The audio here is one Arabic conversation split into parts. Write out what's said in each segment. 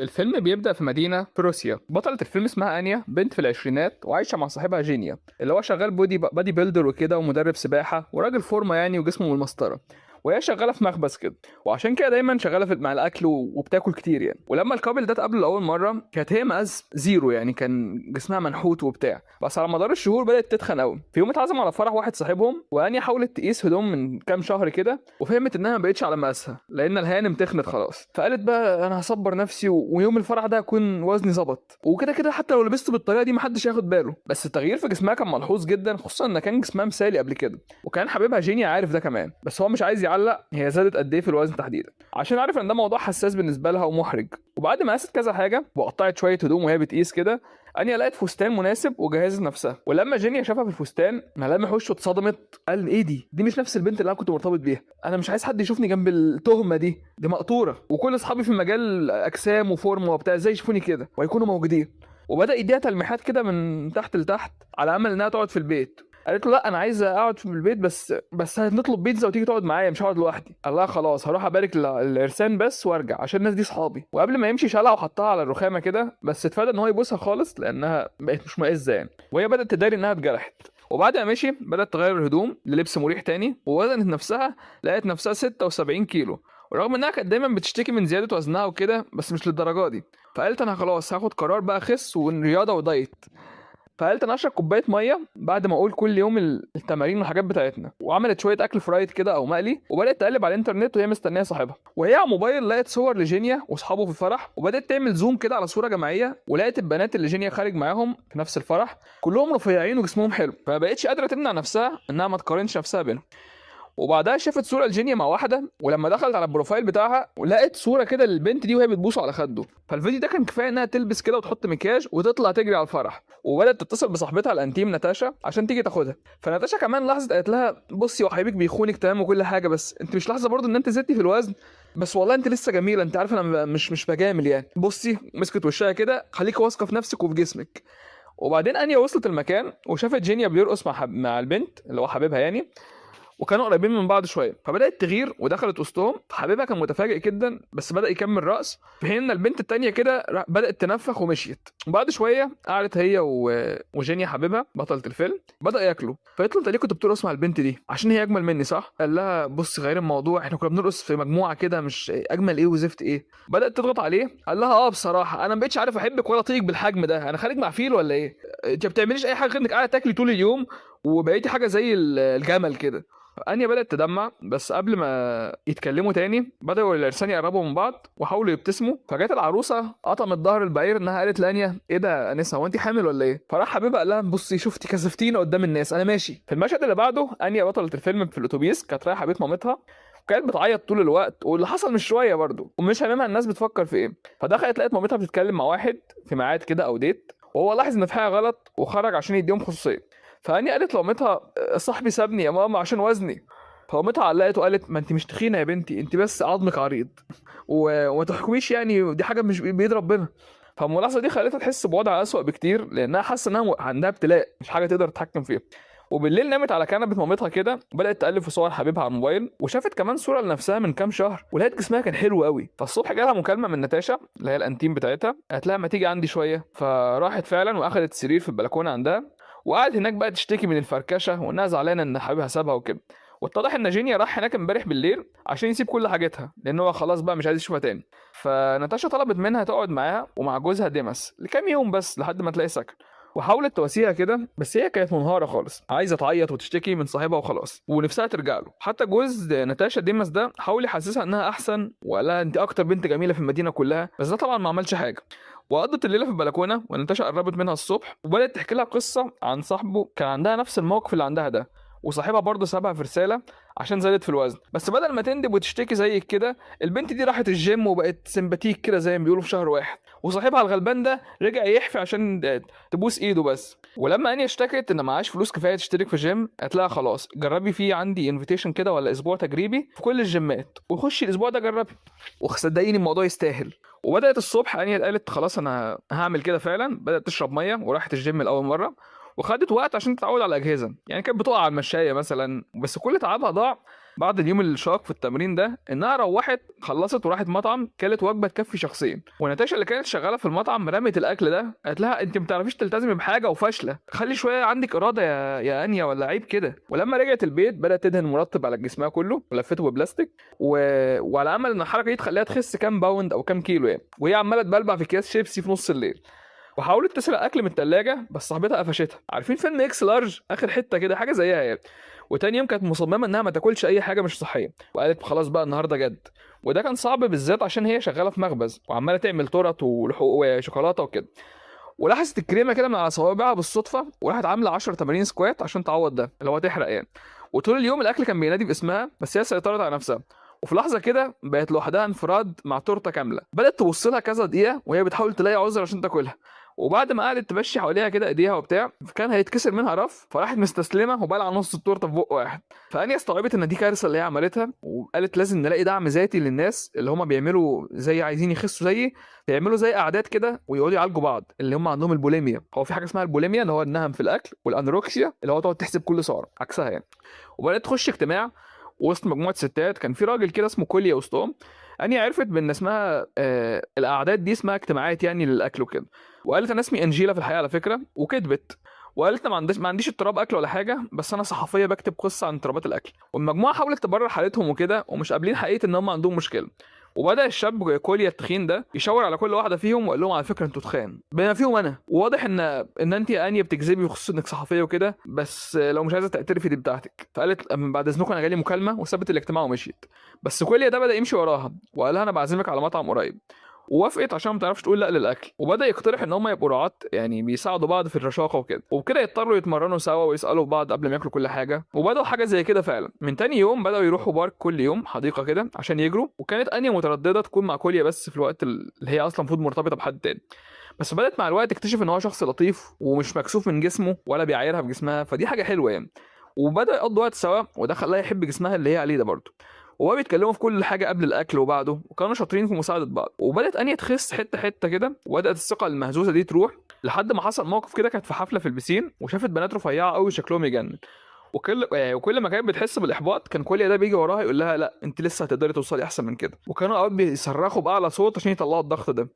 الفيلم بيبدأ في مدينة في روسيا. بطلة الفيلم اسمها أنيا، بنت في العشرينات وعايشة مع صاحبها جينيا اللي هو شغال بادي بيلدر وكده ومدرب سباحة وراجل فورمة يعني وجسمه من المسطرة. وهي شغالة في مخبز كده، وعشان كده دايما شغالة مع الأكل وبتاكل كتير يعني. ولما الكابل ده اتقابلوا لأول مرة كانت هي مقاس زيرو، يعني كان جسمها منحوت وبتاع، بس على مدار الشهور بدأت تتخن قوي. في يوم اتعزم على فرح واحد صاحبهم، وأنيا حاولت تقيس هدوم من كام شهر كده وفهمت إنها ما بقتش على مقاسها لأن الهانم تخنت خلاص. فقالت بقى أنا هصبر نفسي ويوم الفرح ده هكون وزني ظبط، وكده كده حتى لو لبست بالطريقة دي محدش هياخد باله. بس التغيير في جسمها كان ملحوظ جدا، خصوصا إن كان جسمها مثالي قبل كده، وكان حبيبها جينيا عارف ده كمان، بس هو مش عايز يعلق هي زادت قد ايه في الوزن تحديدا، عشان عارف ان ده موضوع حساس بالنسبه لها ومحرج. وبعد ما قاست كذا حاجه وقطعت شويه هدوم وهي بتقيس كده، انيا لقت فستان مناسب وجهزت نفسها. ولما جينيا شافها في الفستان ملامح وشه اتصدمت، قال ايه دي مش نفس البنت اللي انا كنت مرتبط بيها. انا مش عايز حد يشوفني جنب التهمه دي مقطوره، وكل اصحابي في مجال اجسام وفورمه وبتاع ازاي يشوفوني كده ويكونوا موجودين. وبدا يديها تلميحات كده من تحت لتحت على امل انها تقعد في البيت. قالت له لا انا عايزه اقعد في البيت، بس هنطلب بيتزا وتيجي تقعد معايا، مش هقعد لوحدي. قال لها خلاص هروح ابارك العرسان بس وارجع عشان الناس دي صحابي. وقبل ما يمشي شالها وحطها على الرخامه كده، بس اتفادى ان هو يبوسها خالص لانها بقت مش مائزه يعني. وهي بدات تداري انها اتجرحت. وبعد ما مشي بدات تغير الهدوم للبس مريح تاني، ووزنت نفسها لقت نفسها 76 كيلو، ورغم انها كانت دايما بتشتكي من زياده وزنها وكده بس مش للدرجه دي. فقالت انا خلاص هاخد قرار بقى، خس ورياضه ودايت. فقالت انا اشرب كوبايه ميه بعد ما اقول كل يوم التمارين والحاجات بتاعتنا. وعملت شويه اكل فرايد كده او مقلي، وبدات تقلب على الانترنت وهي مستنيه صاحبها. وهي على الموبايل لقت صور لجينيا واصحابه في الفرح، وبدات تعمل زوم كده على صوره جماعيه، ولقت البنات اللي جينيا خارج معاهم في نفس الفرح كلهم رفيعين وجسمهم حلو، فما بقتش قادره تمنع نفسها انها ما تقارنش نفسها بينهم. وبعدها شافت صوره لجينيا مع واحده، ولما دخلت على البروفايل بتاعها لقت صوره كده للبنت دي وهي بتبوسه على خده. فالفيديو ده كان كفايه انها تلبس كده وتحط مكياج وتطلع تجري على الفرح. وبدات تتصل بصاحبتها الانتيم ناتاشا عشان تيجي تاخدها. فناتاشا كمان لاحظت، قالت لها بصي وحبيبك بيخونك تمام وكل حاجه، بس انت مش لاحظه برضه ان انت زدتي في الوزن؟ بس والله انت لسه جميله، انت عارفه انا مش بجامل يعني. بصي مسكت وشها كده، خليكي واثقه في نفسك وفي جسمك. وبعدين انيا وصلت المكان وشافت جينيا بيرقص مع البنت اللي هو حبيبها يعني، وكانوا قريبين من بعض شويه. فبدات تغير ودخلت وسطهم. حبيبها كان متفاجئ جدا بس بدا يكمل رقص، في حين ان البنت التانية كده بدات تنفخ ومشيت. بعد شويه قعدت هي وجينيا حبيبها بطلة الفيلم بدا ياكلوا. فقلت له انت ليه كنت بترقص مع البنت دي؟ عشان هي اجمل مني صح؟ قال لها بص غير الموضوع، احنا كنا بنرقص في مجموعه كده، مش اجمل ايه وزفت ايه. بدات تضغط عليه. قال لها بصراحه انا ما بقتش عارف احبك ولا اطيقك بالحجم ده، انا خارج مع فيل ولا ايه؟ انت ما بتعمليش اي حاجه غير انك قاعده تاكلي طول اليوم، وبقيتي حاجه زي الجمل كده. انيا بدات تدمع، بس قبل ما يتكلموا تاني بداوا العرسان يقربوا من بعض وحاولوا يبتسموا. فجت العروسه قطمت ظهر البعير انها قالت لانيا ايه ده انسه، هو انت حامل ولا ايه؟ فراح حبيبها قال لها بصي شفتي كسفتينا قدام الناس، انا ماشي. في المشهد اللي بعده انيا بطلة الفيلم في الاتوبيس كانت رايحه بيت مامتها، وكانت بتعيط طول الوقت، واللي حصل مش شويه برضه، ومش هاممها الناس بتفكر في ايه. فدخلت لقيت مامتها بتتكلم مع واحد في ميعاد كده او ديت، وهو لاحظ ان في حاجه غلط وخرج عشان يديهم خصوصيه. فاني قالت لمامتها صاحبي سابني يا ماما عشان وزني. فمامتها علقت وقالت ما انت مش تخينه يا بنتي، انت بس عظمك عريض وما تحكميش يعني، دي حاجه مش بايد ربنا. فالملاحظه دي خلتها تحس بوضع اسوأ بكتير، لانها حاسه انها عندها ابتلاء مش حاجه تقدر تتحكم فيها. وبالليل نامت على كنبه مامتها كده، وبدات تقلب في صور حبيبها على الموبايل، وشافت كمان صوره لنفسها من كام شهر ولقيت جسمها كان حلو قوي. فالصبح جالها مكالمه من ناتاشا اللي هي الانتيم بتاعتها، قالت لها ما تيجي عندي شويه. فراحت فعلا واخدت السرير في البلكونه عندها، وقعدت هناك بقى تشتكي من الفركشه وانها زعلانه ان حبيبها سابها وكده. واتضح ان جينيا راح هناك امبارح بالليل عشان يسيب كل حاجتها لان هو خلاص بقى مش عايز يشوفها تاني. فناتاشا طلبت منها تقعد معاها ومع جوزها ديماس لكام يوم بس لحد ما تلاقي سكن. وحاولت تواسيها كده، بس هي كانت منهارة خالص، عايزة تعيط وتشتكي من صاحبها وخلاص ونفسها ترجع له. حتى جوز ناتاشا ديماس ده حاول يحسسها انها احسن، وقال لها انت اكتر بنت جميلة في المدينة كلها، بس ده طبعا ما عملش حاجة. وقضت الليلة في البلكونة، وناتاشا قربت منها الصبح وبدأت تحكي لها قصة عن صاحبه كان عندها نفس الموقف اللي عندها ده، وصاحبها برضه سابها في رسالة عشان زادت في الوزن. بس بدل ما تندب وتشتكي زيك كده، البنت دي راحت الجيم وبقت سمباتيك كده زي ما بيقولوا في شهر واحد. وصاحبها الغلبان ده رجع يحفي عشان تبوس ايده بس. ولما اني اشتكت ان معاش فلوس كفايه تشترك في جيم، قالت لها خلاص جربي، في عندي انفيتيشن كده ولا اسبوع تجريبي في كل الجيمات، وخشي الاسبوع ده جربي وصدقيني الموضوع يستاهل. وبدات الصبح اني قالت خلاص انا هعمل كده فعلا، بدات تشرب ميه وراحت الجيم لاول مره. وخدت وقت عشان تتعود على الاجهزه، يعني كانت بتقع على المشايه مثلا، بس كل تعبها ضاع بعد اليوم الشاق في التمرين ده انها روحت خلصت وراحت مطعم كلت وجبه تكفي شخصين. وناتاشا اللي كانت شغاله في المطعم رمت الاكل ده، قالت لها انت ما بتعرفيش تلتزمي بحاجه وفاشله، خلي شويه عندك اراده يا انيا ولا عيب كده. ولما رجعت البيت بدات تدهن مرطب على جسمها كله ولفته ببلاستيك وعلى امل ان الحركه دي تخليها تخس كام باوند او كام كيلو يعني، وهي عماله تبلبع في اكياس شيبسي في نص الليل. وحاولت تسرق اكل من الثلاجه بس صاحبتها قفشتها. عارفين فيلم اكس لارج اخر حته كده حاجه زيها يعني. وتاني يوم كانت مصممه انها ما تاكلش اي حاجه مش صحيه، وقالت خلاص بقى النهارده جد. وده كان صعب بالذات عشان هي شغاله في مخبز وعماله تعمل تورت ولحوق وشوكولاته وكده. ولاحظت الكريمه كده من على صوابعها بالصدفه، وراحت عامله 10 تمارين سكوات عشان تعوض ده اللي هو تحرق يعني. وطول اليوم الاكل كان بينادي باسمها بس هي سيطرت على نفسها. وفي لحظه كده بقت لوحدها انفراد مع تورته كامله، بدات تبص لها كذا دقيقه وهي بتحاول تلاقي عذر عشان تاكلها. وبعد ما قعدت تمشي حواليها كده ايديها وبتاع كان هيتكسر منها رف، فراحت مستسلمه وبلع نص التورته في بق واحد. فانيا استوعبت ان دي كارثه اللي هي عملتها، وقالت لازم نلاقي دعم ذاتي للناس اللي هم بيعملوا زي عايزين يخسوا زيي، بيعملوا زي اعداد كده ويقعدوا يعالجوا بعض اللي هم عندهم البوليميا. هو في حاجه اسمها البوليميا اللي هو النهم في الاكل، والانوركسيا اللي هو تقعد تحسب كل سعره عكسها يعني. وبدات تخش اجتماع وسط مجموعه ستات، كان في راجل كده اسمه كوليا وسطهم. اني عرفت بان اسمها الاعداد دي اسمها اجتماعات يعني للاكل وكده. وقالت انا اسمي انجيلا في الحقيقه على فكره، وكذبت وقالت انا ما عنديش اضطراب اكل ولا حاجه، بس انا صحفيه بكتب قصه عن اضطرابات الاكل. والمجموعه حاولت تبرر حالتهم وكده ومش قابلين حقيقه ان هم عندهم مشكله. وبدا الشاب كوليا التخين ده يشاور على كل واحده فيهم وقال لهم على فكره انتوا تخان بما فيهم انا، وواضح ان انت يا انيا بتكذبي وخصوصا انك صحفيه وكده، بس لو مش عايزه تعترفي دي بتاعتك. فقالت من بعد اذنكم انا جالي مكالمه وسابت الاجتماع ومشيت. بس كوليا ده بدا يمشي وراها وقال لها انا بعزمك على مطعم قريب. ووافقت عشان ما تعرفش تقول لا للاكل، وبدا يقترح ان هم يبقوا رعاة يعني بيساعدوا بعض في الرشاقه وكده، وبكده يضطروا يتمرنوا سوا ويسالوا بعض قبل ما ياكلوا كل حاجه. وبداوا حاجه زي كده فعلا. من تاني يوم بداوا يروحوا بارك كل يوم، حديقه كده عشان يجروا. وكانت انيا متردده تكون مع كوليا بس في الوقت اللي هي اصلا المفروض مرتبطه بحد تاني. بس بدات مع الوقت تكتشف ان هو شخص لطيف ومش مكسوف من جسمه ولا بيعايرها بجسمها، فدي حاجه حلوه يعني. وبدا يقضوا وقت سوا وده خلاها يحب جسمها اللي هي عليه ده برضه. وهو بيتكلموا في كل حاجه قبل الاكل وبعده، وكانوا شاطرين في مساعده بعض. وبدات انيا تخس حته حته كده، وبدات الثقه المهزوزه دي تروح لحد ما حصل موقف كده. كانت في حفله في البسين وشافت بنات رفيعه قوي شكلهم يجنن. وكل ما كانت بتحس بالاحباط كان كوليا ده بيجي وراها يقول لها لا انت لسه هتقدري توصلي احسن من كده. وكانوا اوقات بيصرخوا باعلى صوت عشان يطلعوا الضغط ده.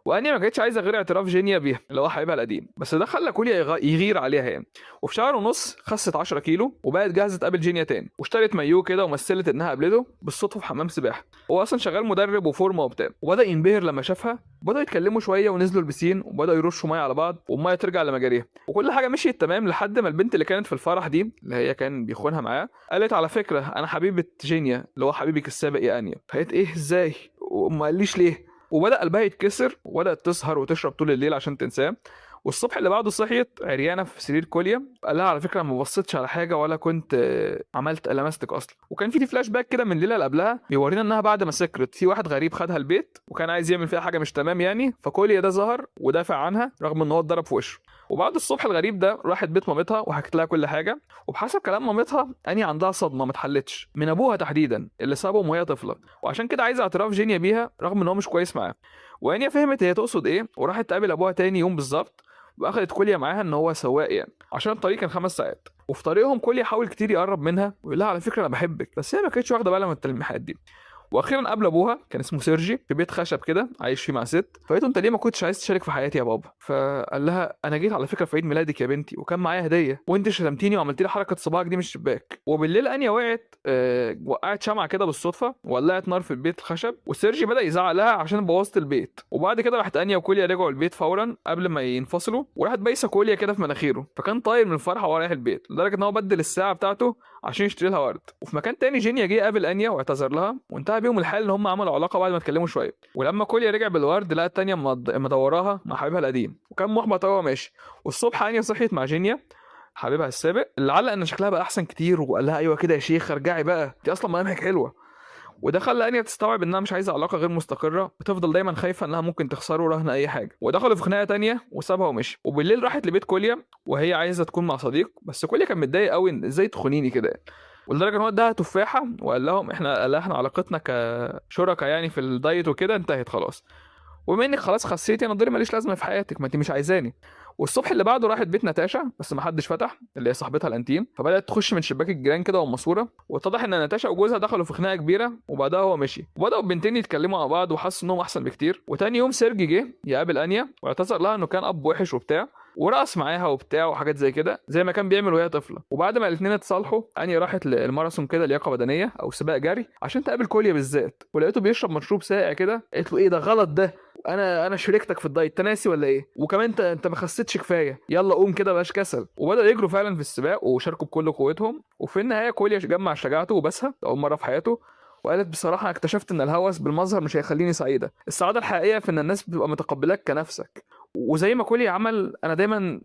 وانيا ما كانتش عايزه غير اعتراف جينيا بيها اللي هو حبيبها القديم، بس ده خلى كوليا يغير عليها يعني. وفي شهر ونص خست 10 كيلو وبقت جاهزه تقابل جينيا تاني، واشترت مايو كده ومثلت انها قابلته بالصدفه في حمام سباحه. هو اصلا شغال مدرب وفورمه وبتاع، وبدا ينبهر لما شافها. بداوا يتكلموا شويه ونزلوا البسين وبداوا يرشوا ميه على بعض والميه ترجع لمجاريها، وكل حاجه مشيت تمام لحد ما البنت اللي كانت في الفرح دي اللي هي كان بيخونها معاه قالت على فكره انا حبيبه جينيا اللي هو حبيبك السابق يا انيا. فقالت ايه ازاي وما قاليش ليه. وبدأ قلبها يتكسر وبدأت تسهر وتشرب طول الليل عشان تنساه. والصبح اللي بعده صحيت عريانه في سرير كوليا. قال لها على فكره ما بصيتش على حاجه ولا كنت عملت لمستك اصلا. وكان في فلاش باك كده من الليله اللي قبلها بيورينا انها بعد ما سكرت في واحد غريب خدها البيت وكان عايز يعمل فيها حاجه مش تمام يعني، فكوليا ده ظهر ودافع عنها رغم ان هو اتضرب في وشه. وبعد الصبح الغريب ده راحت بيت مامتها وحكت لها كل حاجه. وبحسب كلام مامتها اني عندها صدمه ما اتحلتش من ابوها تحديدا اللي سابهم وهي طفله، وعشان كده عايزه اعتراف جينيا بيها رغم ان هو مش كويس معاها. وانيا فهمت هي تقصد ايه وراحت تقابل ابوها تاني يوم بالظبط، واخدت كوليا معاها ان هو سواق يعني عشان الطريق كان 5 ساعات. وفي طريقهم كوليا حاول كتير يقرب منها ويقول لها على فكره انا بحبك، بس هي ما كانتش واخده بالها من التلميحات دي. واخيرا قابل ابوها كان اسمه سيرجي في بيت خشب كده عايش فيه مع ست. فقالت له انت ليه ما كنتش عايز تشارك في حياتي يا بابا؟ فقال لها انا جيت على فكره في عيد ميلادك يا بنتي وكان معايا هديه وانت شتمتيني وعملتي لي حركه صباعك دي من الشباك. وبالليل انيا وقعت شمعه كده بالصدفه وولعت نار في البيت الخشب، وسيرجي بدا يزعق لها عشان بوظت البيت. وبعد كده راحت انيا وكوليا رجعوا البيت فورا قبل ما ينفصلوا، وراحت بايسه كوليا كده في مناخيره، فكان طاير من الفرحه وهو رايح البيت لدرجه ان هو بدل الساعه بتاعته عشان يشتري لها ورد. وفي مكان تاني جينيا جه قابل انيا واعتذر لها وانتهى بيهم الحال ان هم عملوا علاقه بعد ما اتكلموا شويه. ولما كوليا رجع بالورد لقى التانية مدوراها مع حبيبها القديم وكان محبط وهو ماشي. والصبح انيا صحيت مع جينيا حبيبها السابق اللي علق ان شكلها بقى احسن كتير، وقال لها ايوه كده يا شيخ ارجعي بقى دي اصلا ملامحك حلوه. وده خلى انيا تستوعب انها مش عايزه علاقه غير مستقره وتفضل دايما خايفه انها ممكن تخسره رهن اي حاجه. ودخلوا في خناقه تانية وسابها ومشي. وبالليل راحت لبيت كوليا وهي عايزه تكون مع صديق، بس كوليا كان متضايق قوي ان ازاي تخونيني كده، ولدرجه ان هو اداها تفاحه وقال لهم احنا علاقتنا كشركاء يعني في الدايت وكده انتهت خلاص. وبما انك خلاص خسيتي انا دوري ماليش لازمه في حياتك، ما انت مش عايزاني. والصبح اللي بعده راحت بيت ناتاشا بس ما حدش فتح، اللي هي صاحبتها الانتيم، فبدات تخش من شباك الجيران كده وماسوره، واتضح ان ناتاشا وجوزها دخلوا في خناقه كبيره، وبعدها هو مشي، وبداوا البنتين يتكلموا مع بعض وحسوا انهم احسن بكتير. وتاني يوم سيرجي جه يقابل انيا واعتذر لها انه كان اب وحش وبتاع، ورقص معاها وبتاع وحاجات زي كده زي ما كان بيعمل وهي طفله. وبعد ما الاثنين اتصالحوا انيا راحت للماراثون كده لياقه بدنيه او سباق جري عشان تقابل كوليا بالذات، ولقيته بيشرب مشروب ساقع كده، قالت له ايه ده غلط ده، انا شريكتك في الدايت تناسي ولا ايه، وكمان انت ما خسيتش كفايه، يلا قوم كده بلاش كسل. وبداوا يجروا فعلا في السباق وشاركوا بكل قوتهم، وفي النهايه كوليا جمع شجاعته وبسها اول مره في حياته، وقالت بصراحه أنا اكتشفت ان الهوس بالمظهر مش هيخليني سعيده، السعاده الحقيقيه في ان الناس بتبقى متقبلاك كنفسك. وزي ما كولي عمل انا دايما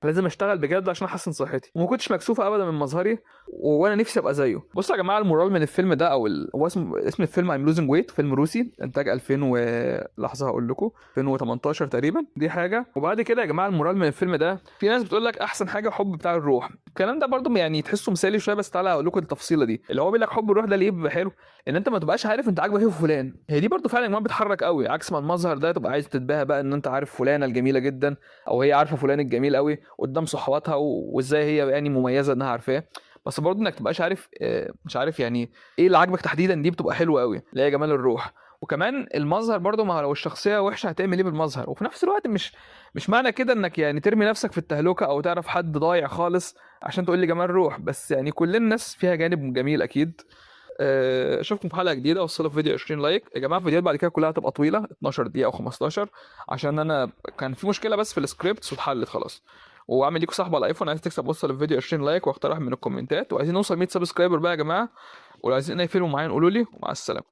لازم اشتغل بجد عشان احسن صحتي، وما كنتش مكسوفه ابدا من مظهري، وانا نفسي ابقى زيه. بصوا يا جماعه المورال من الفيلم ده هو اسم الفيلم I'm losing weight، فيلم روسي انتاج 2000 لحظه هقول لكم 2018 تقريبا، دي حاجه. وبعد كده يا جماعه المورال من الفيلم ده، في ناس بتقول لك احسن حاجه حب بتاع الروح، الكلام ده برضو يعني تحسه مثالي شويه، بس تعالى اقول لكم التفصيله دي. اللي هو بيقول لك حب الروح ده ليه بيبقى حلو، ان انت ما تبقاش عارف انت عاجبك ايه في فلان، هي دي برضو فعلا ما بتحرك قوي، عكس ما المظهر ده تبقى عايز تتباهى بقى ان انت عارف فلانه الجميله جدا، او هي عارفه فلان الجميل قوي قدام صحواتها وازاي هي يعني مميزه انها عارفاه، بس برضه انك تبقاش عارف مش عارف يعني ايه اللي عاجبك تحديدا، دي بتبقى حلوه قوي اللي هي جمال الروح. وكمان المظهر برضه، ما لو الشخصيه وحشه هتعمل ايه بالمظهر، وفي نفس الوقت مش معنى كده انك يعني ترمي نفسك في التهلكه او تعرف حد ضايع خالص عشان تقول لي جمال روح، بس يعني كل الناس فيها جانب جميل اكيد. اشوفكم في حلقه جديده، وصلوا في فيديو 20 لايك يا جماعه. الفيديوهات بعد كده كلها هتبقى طويله 12 دقيقه او 15، عشان انا كان في مشكله بس في السكريبت واتحلت خلاص. واعمل ليكوا صاحب على الايفون عايز تكسب وصل الفيديو 20 لايك واقترح من الكومنتات، وعايزين نوصل 100 سبسكرايبر بقى يا جماعه، ولو عايزين اي فيلم معين قولوا لي، ومع السلامه.